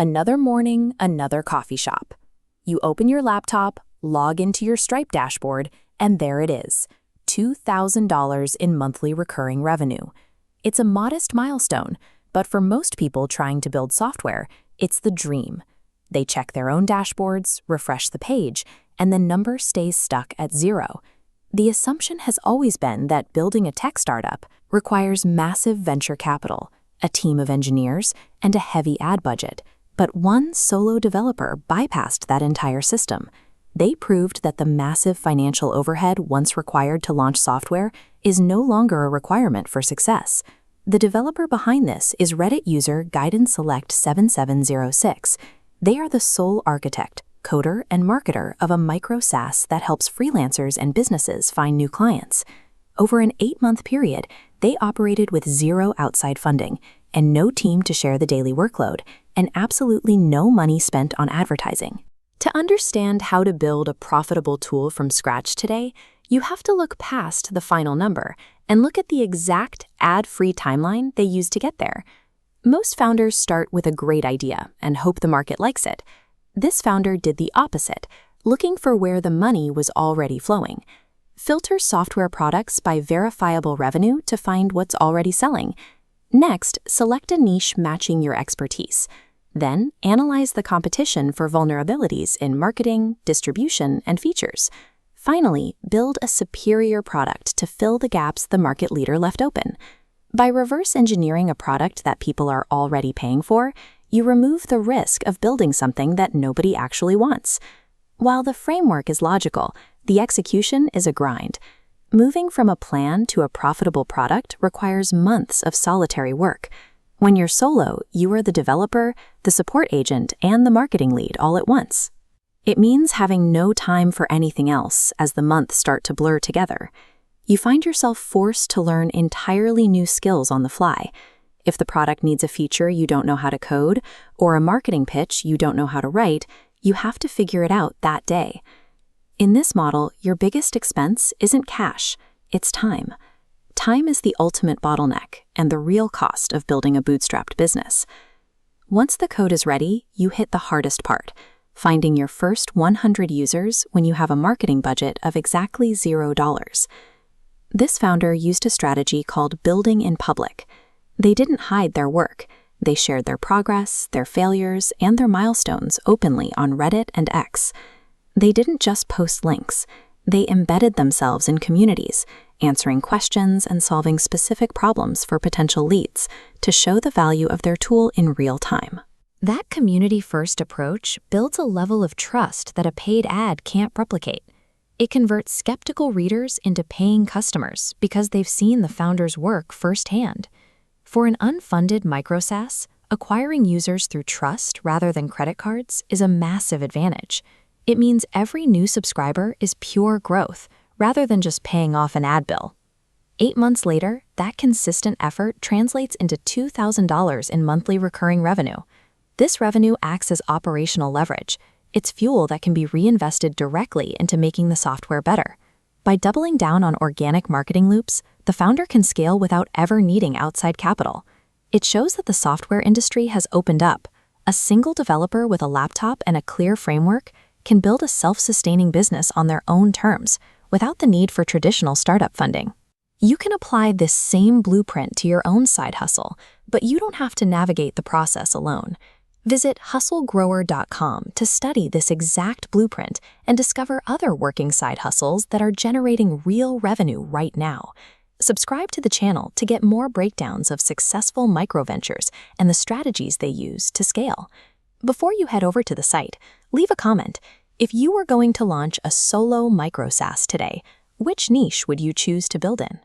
Another morning, another coffee shop. You open your laptop, log into your Stripe dashboard, and there it is, $2,000 in monthly recurring revenue. It's a modest milestone, but for most people trying to build software, it's the dream. They check their own dashboards, refresh the page, and the number stays stuck at 0. The assumption has always been that building a tech startup requires massive venture capital, a team of engineers, and a heavy ad budget. But one solo developer bypassed that entire system. They proved that the massive financial overhead once required to launch software is no longer a requirement for success. The developer behind this is Reddit user GuidonSelect7706. They are the sole architect, coder, and marketer of a micro SaaS that helps freelancers and businesses find new clients. Over an 8-month period, they operated with 0 outside funding and no team to share the daily workload, and absolutely no money spent on advertising. To understand how to build a profitable tool from scratch today, you have to look past the final number and look at the exact ad-free timeline they used to get there. Most founders start with a great idea and hope the market likes it. This founder did the opposite, looking for where the money was already flowing. Filter software products by verifiable revenue to find what's already selling. Next, select a niche matching your expertise. Then, analyze the competition for vulnerabilities in marketing, distribution, and features. Finally, build a superior product to fill the gaps the market leader left open. By reverse engineering a product that people are already paying for, you remove the risk of building something that nobody actually wants. While the framework is logical, the execution is a grind. Moving from a plan to a profitable product requires months of solitary work. When you're solo, you are the developer, the support agent, and the marketing lead all at once. It means having no time for anything else as the months start to blur together. You find yourself forced to learn entirely new skills on the fly. If the product needs a feature you don't know how to code, or a marketing pitch you don't know how to write, you have to figure it out that day. In this model, your biggest expense isn't cash, it's time. Time is the ultimate bottleneck and the real cost of building a bootstrapped business. Once the code is ready, you hit the hardest part, finding your first 100 users when you have a marketing budget of exactly $0. This founder used a strategy called building in public. They didn't hide their work. They shared their progress, their failures, and their milestones openly on Reddit and X. They didn't just post links. They embedded themselves in communities, answering questions and solving specific problems for potential leads to show the value of their tool in real time. That community-first approach builds a level of trust that a paid ad can't replicate. It converts skeptical readers into paying customers because they've seen the founder's work firsthand. For an unfunded micro SaaS, acquiring users through trust rather than credit cards is a massive advantage. It means every new subscriber is pure growth, rather than just paying off an ad bill. 8 months later, that consistent effort translates into $2,000 in monthly recurring revenue. This revenue acts as operational leverage. It's fuel that can be reinvested directly into making the software better. By doubling down on organic marketing loops, the founder can scale without ever needing outside capital. It shows that the software industry has opened up. A single developer with a laptop and a clear framework can build a self-sustaining business on their own terms, without the need for traditional startup funding. You can apply this same blueprint to your own side hustle, but you don't have to navigate the process alone. Visit HustleGrower.com to study this exact blueprint and discover other working side hustles that are generating real revenue right now. Subscribe to the channel to get more breakdowns of successful microventures and the strategies they use to scale. Before you head over to the site, leave a comment. If you were going to launch a solo micro SaaS today, which niche would you choose to build in?